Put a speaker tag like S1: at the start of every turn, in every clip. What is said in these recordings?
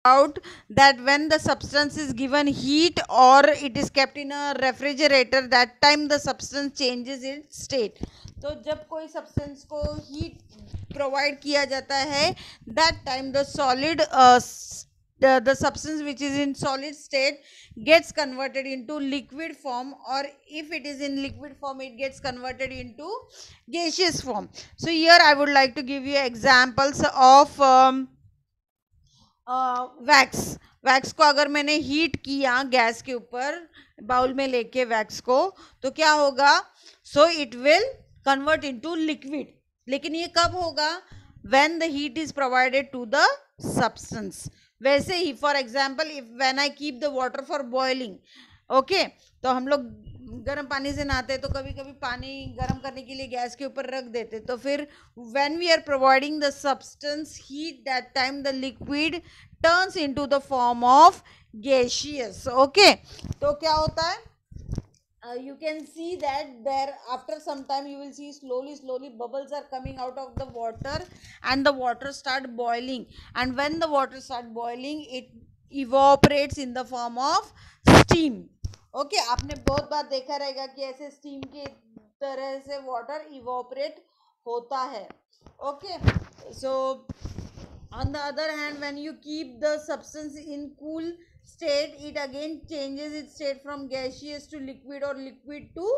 S1: out that when the substance is given heat or it is kept in a refrigerator, that time the substance changes its state. तो जब कोई substance को heat provide किया जाता है, that time the solid the substance which is in solid state gets converted into liquid form, or if it is in liquid form it gets converted into gaseous form. So here I would like to give you examples of wax को अगर मैंने heat किया gas के ऊपर bowl में लेके wax को, तो क्या होगा? So it will convert into liquid. लेकिन ये कब होगा? When the heat is provided to the substance. वैसे ही for example if when I keep the water for boiling, okay, तो हम लोग गर्म पानी से नहाते तो कभी कभी पानी गर्म करने के लिए गैस के ऊपर रख देते, तो फिर when we are providing the substance heat, that time the liquid turns into the form of gaseous. Okay, तो क्या होता है? You can see that there after some time you will see slowly bubbles are coming out of the water and the water start boiling, and when the water start boiling it evaporates in the form of steam. Okay, आपने बहुत बार देखा रहेगा कि ऐसे steam की तरह से water evaporate होता है. Okay, so on the other hand, when you keep the substance in cool state, it again changes its state from gaseous to liquid or liquid to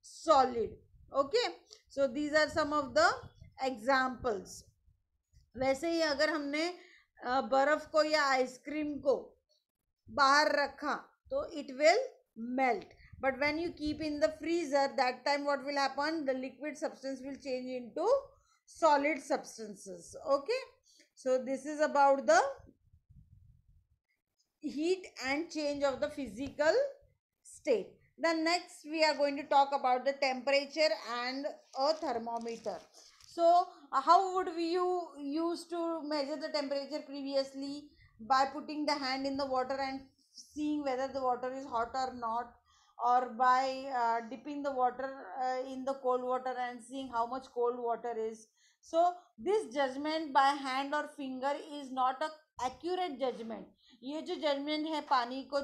S1: solid. Okay, so these are some of the examples. वैसे ही अगर हमने बर्फ को या ice cream को बाहर रखा तो it will melt, but when you keep in the freezer, that time what will happen? The liquid substance will change into solid substances. Okay, so this is about the heat and change of the physical state. Then next we are going to talk about the temperature and a thermometer. So how would we used to measure the temperature previously? By putting the hand in the water and seeing whether the water is hot or not, or by dipping the water in the cold water and seeing how much cold water is. So this judgment by hand or finger is not a accurate judgment. ये जो judgement है पानी को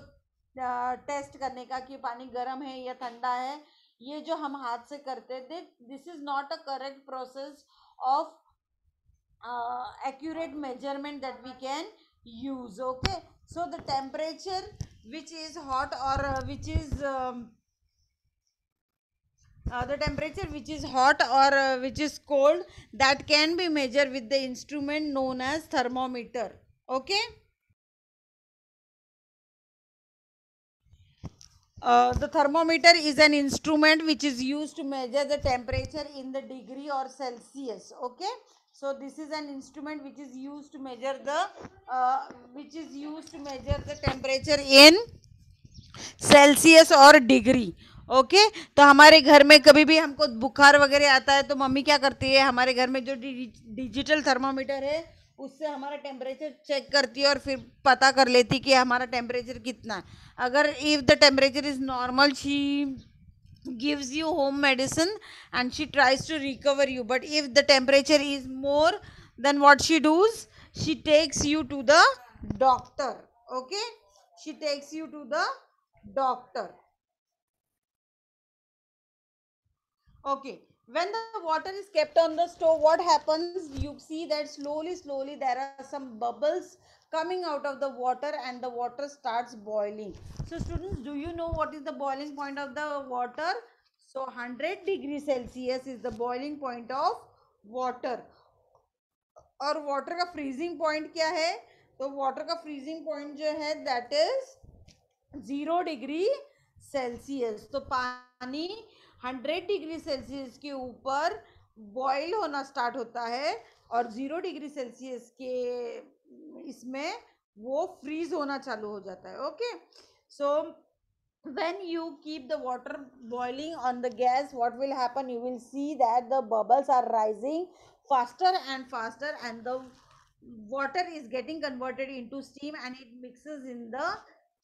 S1: test करने का कि पानी गर्म है या ठंडा है, ये जो हम हाथ से करते थे, this is not a correct process of accurate measurement that we can use. Okay, so the temperature which is hot or the temperature which is hot or which is cold, that can be measured with the instrument known as thermometer. Okay, the thermometer is an instrument which is used to measure the temperature in the degree or Celsius. Okay, so this is an instrument which is used to measure the temperature in Celsius और degree. Okay, तो हमारे घर में कभी भी हमको बुखार वगैरह आता है तो मम्मी क्या करती है, हमारे घर में जो डिजिटल थर्मामीटर है उससे हमारा टेम्परेचर चेक करती है और फिर पता कर लेती कि हमारा टेम्परेचर कितना है. अगर if the temperature is normal, she gives you home medicine and she tries to recover you, but if the temperature is more, then what she does, she takes you to the doctor. Okay, she takes you to the doctor. Okay, when the water is kept on the stove, what happens? You see that slowly there are some bubbles coming out of the water and the water starts boiling. So students, do you know what is the boiling point of the water? So 100 degrees Celsius is the boiling point of water. और water का freezing point क्या है? तो water का freezing point जो है that is 0 degree Celsius. तो पानी 100 डिग्री सेल्सियस के ऊपर बॉईल होना स्टार्ट होता है और 0 डिग्री सेल्सियस के इसमें वो फ्रीज होना चालू हो जाता है. Okay, so when you keep the water boiling on the gas, what will happen? You will see that the bubbles are rising faster and faster and the water is getting converted into steam and it mixes in the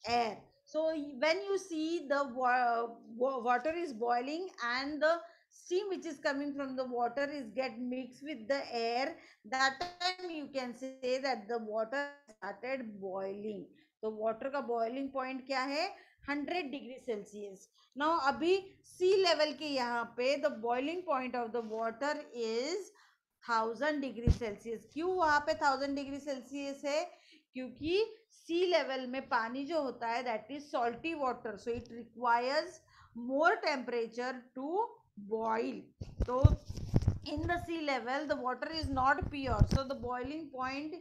S1: air. So when you see the water is boiling and the steam which is coming from the water is get mixed with the air, that time you can say that the water started boiling. तो water का boiling point क्या है? 100 degree Celsius. Now अभी सी level के यहाँ पे the boiling point of the water is 1000 degree Celsius. क्यों वहां पे 1000 डिग्री सेल्सियस है? क्योंकि सी लेवल में पानी जो होता है that is salty water, so it requires more temperature to boil. So in the sea level the water is not pure, so the boiling point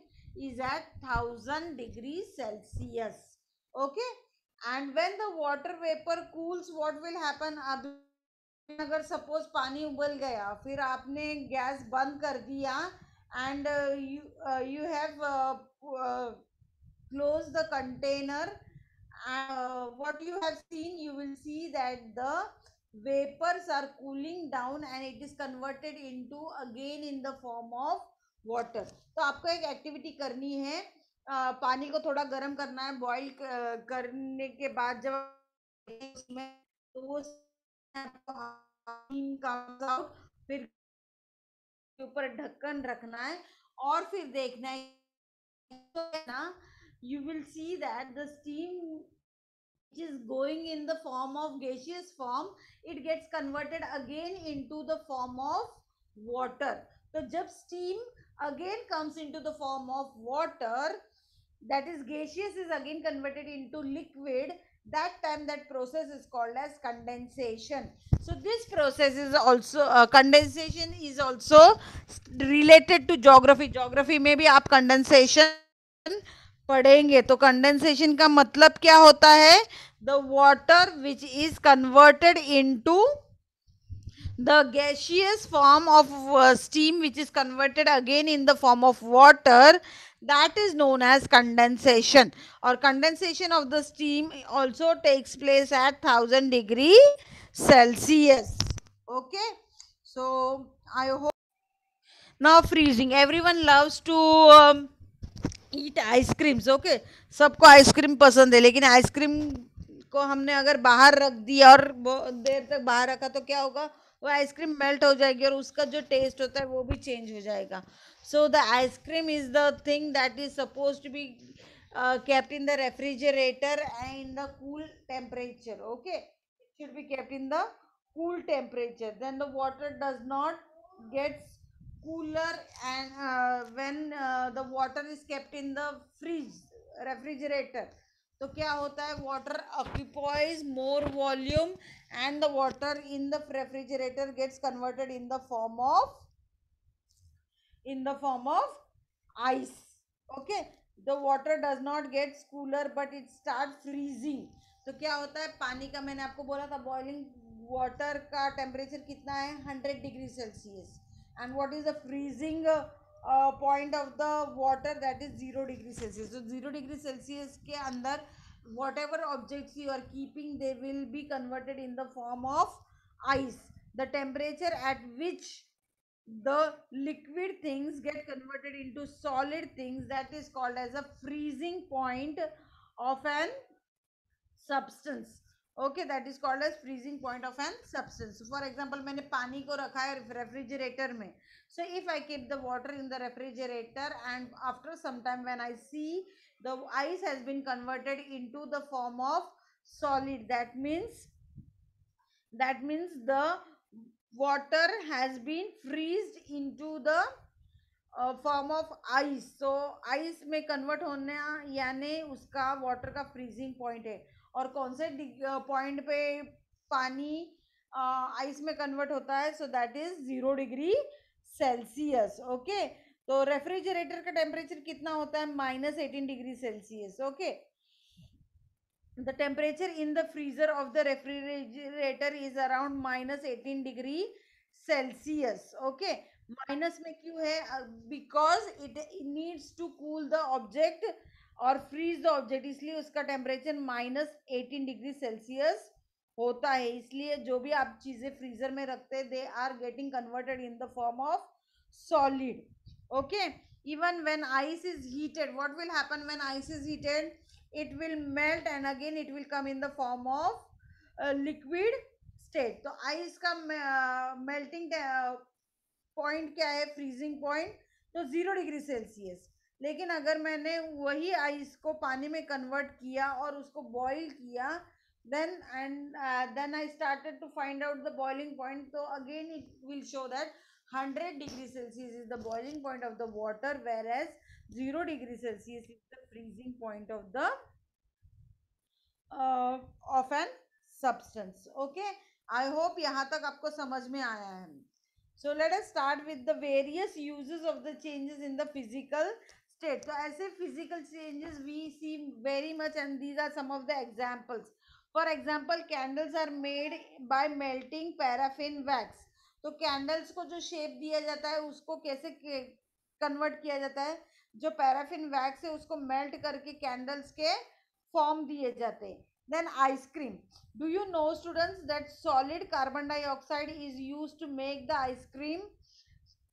S1: is at 1000 degrees Celsius. Okay, and when the water vapor cools, what will happen? अब अगर suppose पानी उबल गया, फिर आपने gas बंद कर दिया and you have closed the container, what you have seen, you will see that the vapors are cooling down and it is converted into again in the form of water. तो आपको एक activity करनी है, पानी को थोड़ा गर्म करना है, बॉईल करने के बाद जब उसमें तो वो comes out, फिर ऊपर ढक्कन रखना है और फिर देखना है ना, you will see that the steam which is going in the form of gaseous form, it gets converted again into the form of water. So जब steam again comes into the form of water, that is gaseous is again converted into liquid, that time that process is called as condensation. So this process is also condensation is also related to geography. Geography में भी आप condensation पढ़ेंगे. तो condensation का मतलब क्या होता है? The water which is converted into the gaseous form of steam which is converted again in the form of water, that is known as condensation. Or condensation of the steam also takes place at 1000 degrees Celsius. Okay, so I hope. Now freezing, everyone loves to eat ice creams. Okay, सबको ice cream पसंद है, लेकिन ice cream को हमने अगर बाहर रख दिया और बहुत देर तक बाहर रखा तो क्या होगा? वो आइसक्रीम मेल्ट हो जाएगी और उसका जो टेस्ट होता है वो भी चेंज हो जाएगा. So the ice cream is the thing that is suppose to be kept in the refrigerator and in the cool temperature. Okay, it should be kept in the cool temperature, then the water does not get cooler, and when the water is kept in the fridge refrigerator, तो क्या होता है? water occupies more volume and the water in the refrigerator gets converted in the form of ice. Okay, the water does not get cooler but it starts freezing. तो क्या होता है? पानी का मैंने आपको बोला था बॉइलिंग वाटर का टेम्परेचर कितना है? 100 degree Celsius. and what is the freezing point of the water? that is 0 degree Celsius. तो 0 डिग्री सेल्सियस के अंदर whatever objects you are keeping, they will be converted in the form of ice. The temperature at which the liquid things get converted into solid things, that is called as a freezing point of an substance. Okay, that is called as freezing point of an substance. For example, मैंने पानी को रखा है refrigerator में. So if I keep the water in the refrigerator and after some time when I see the ice has been converted into the form of solid, that means the water has been freezed into the form of ice. तो ice में convert होना यानी उसका water का freezing point है. और कौन से पॉइंट पे पानी आइस में कन्वर्ट होता है? So that is 0 degree Celsius. Okay, तो रेफ्रिजरेटर का टेम्परेचर कितना होता है? -18 degree Celsius. Okay, the temperature in the freezer of the refrigerator is around -18 degree Celsius. Okay, minus में क्यों है? Because it needs to cool the object और freeze the object, इसलिए उसका टेम्परेचर -18 डिग्री सेल्सियस होता है. इसलिए जो भी आप चीजें फ्रीजर में रखते हैं they are getting converted in the form of solid. Okay, even when ice is heated, what will happen when ice is heated? It will melt and again it will come in the form of liquid state. तो ice का melting point क्या है, freezing point, तो 0 degree Celsius. लेकिन अगर मैंने वही ice को पानी में कन्वर्ट किया और उसको बॉईल किया, then I started to find out the boiling point, so again it will show that 100 degree Celsius is the boiling point of the water, whereas 0 degree Celsius is the freezing point of an substance. Okay, I hope यहाँ तक आपको समझ में आया है. So let us start with the various uses of the changes in the physical state. तो ऐसे physical changes we see very much, and these are some of the examples. For example, candles are made by melting paraffin wax. तो candles को जो shape दिया जाता है उसको कैसे convert किया जाता है, जो paraffin wax है उसको melt करके candles के form दिए जाते हैं. Then ice cream. Do you know, students, that solid carbon dioxide is used to make the ice cream?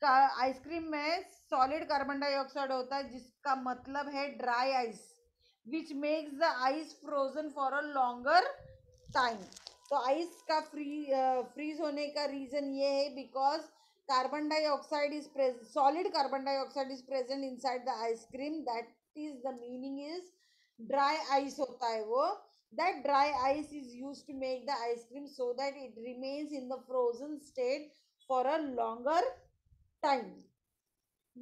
S1: Ice cream में सॉलिड कार्बन डाइऑक्साइड होता है, जिसका मतलब है dry ice, which makes the ice frozen for a longer time. तो ice का freeze होने का रीजन ये है because carbon dioxide is solid carbon dioxide is present inside the ice cream. That is the meaning is dry ice होता है वो. That dry ice is used to make the ice cream so that it remains in the frozen state for a longer time.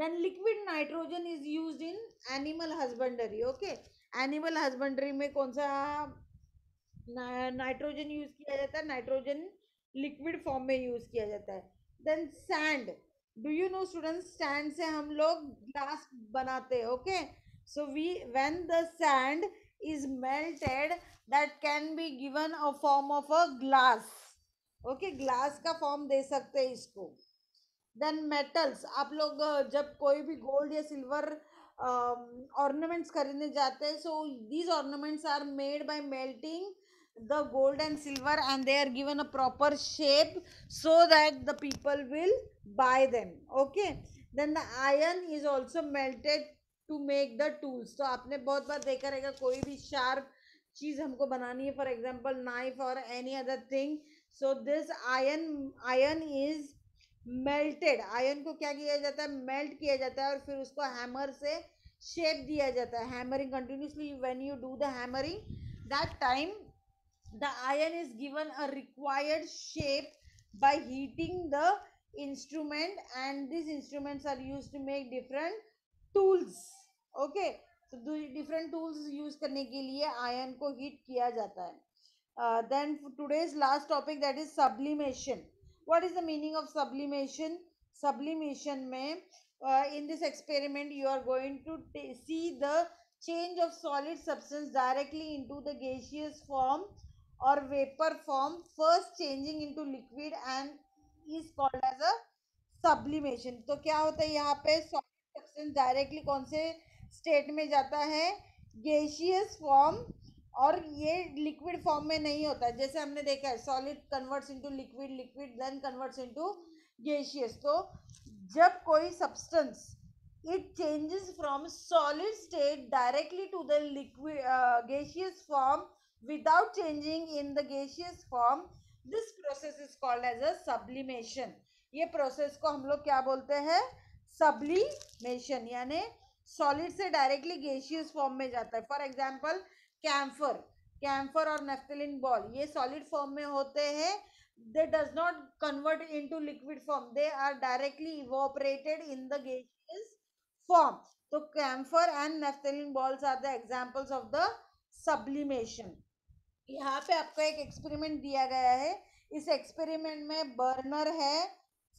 S1: Then liquid nitrogen is used in animal husbandry. Okay, animal husbandry में कौन सा nitrogen use किया जाता है? Nitrogen liquid form में use किया जाता है. Then sand. Do you know students, sand से हम लोग ग्लास बनाते हैं. Okay, so we when the sand is melted, that can be given a form of a glass. Okay, glass का फॉर्म दे सकते हैं इसको. Then metals. आप लोग जब कोई भी गोल्ड या सिल्वर ऑर्नामेंट्स खरीदने जाते हैं, so these ornaments are made by melting the gold and silver, and they are given a proper shape so that the people will buy them. Okay, then the iron is also melted to make the tools. तो आपने बहुत बार देखा रहेगा, कोई भी sharp चीज हमको बनानी है, फॉर एग्जाम्पल नाइफ और any other thing, so this iron is melted. Iron को क्या किया जाता है? मेल्ट किया जाता है और फिर उसको हैमर से शेप दिया जाता है. Hammering continuously, when you do the hammering, that time the iron is given a required shape by heating the instrument, and these instruments are used to make different tools. Okay, so different tools use करने के लिए iron को heat किया जाता है. Then today's last topic, that is sublimation. What is the meaning of sublimation? Sublimation में in this experiment you are going to see the change of solid substance directly into the gaseous form or vapor form, first changing into liquid, and is called as a sublimation. तो क्या होता है यहाँ पे? solid substance directly कौन से state में जाता है? Gaseous form. और ये लिक्विड फॉर्म में नहीं होता है, जैसे हमने देखा है solid converts into liquid, liquid then converts into gaseous. तो जब कोई substance it changes from solid state directly to the liquid gaseous form without changing in the gaseous form, this process is called as a sublimation. ये process को हम लोग क्या बोलते हैं? सब्लिमेशन. यानी सॉलिड से डायरेक्टली गेशियस फॉर्म में जाता है. फॉर एग्जांपल कैम्फर और नेफ्थलीन बॉल, ये सॉलिड फॉर्म में होते हैं. they does not convert into liquid form, they are directly evaporated in the gaseous form. So camphor and naphthalene balls are the examples of the sublimation. यहाँ पे आपको एक experiment दिया गया है. इस एक्सपेरिमेंट में बर्नर है,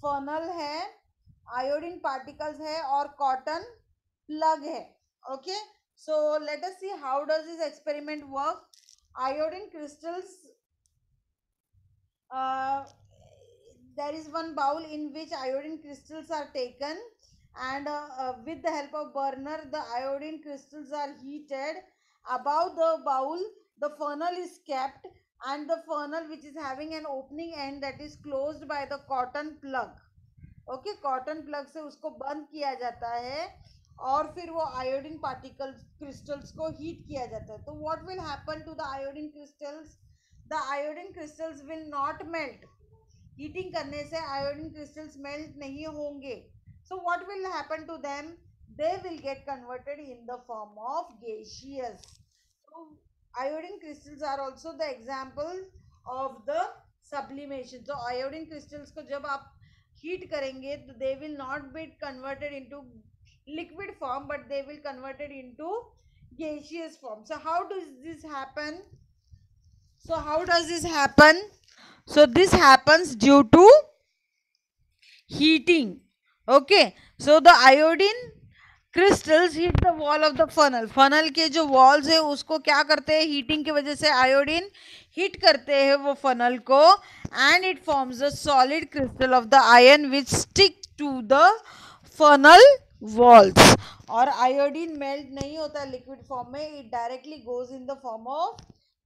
S1: फर्नल है, आयोडीन पार्टिकल्स है और कॉटन प्लग है. Okay, so let us see how does this experiment work. Iodine crystals, there is one bowl in which iodine crystals are taken, and with the help of burner the iodine crystals are heated. Above the bowl the funnel is kept, and the funnel, which is having an opening end, that is closed by the cotton plug. Okay, cotton plug से उसको बंद किया जाता है और फिर वो iodine particles crystals को heat किया जाता है. तो what will happen to the iodine crystals? the iodine crystals will not melt. Heating करने से आयोडीन क्रिस्टल्स मेल्ट नहीं होंगे. So what will happen to them? They will get converted in the form of gaseous. So iodine crystals are also the example of the sublimation. So iodine crystals को जब आप heat करेंगे तो they will not be converted into liquid form, but they will converted into gaseous form. So how does this happen? So how does this happen? So this happens due to heating. Okay, so the iodine crystals hit the wall of the funnel. funnel के जो walls है उसको क्या करते हैं, heating की वजह से iodine hit करते हैं वो funnel को, and it forms a solid crystal of the iron which stick to the funnel walls. और iodine melt नहीं होता liquid form में, it directly goes in the form of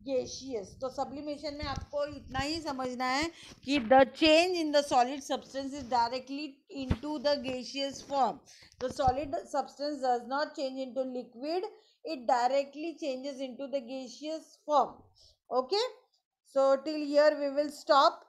S1: gaseous. तो sublimation में आपको इतना ही समझना है कि the change in the solid substance is directly into the gaseous form. The solid substance does not change into liquid, it directly changes into the gaseous form. Okay, so till here we will stop.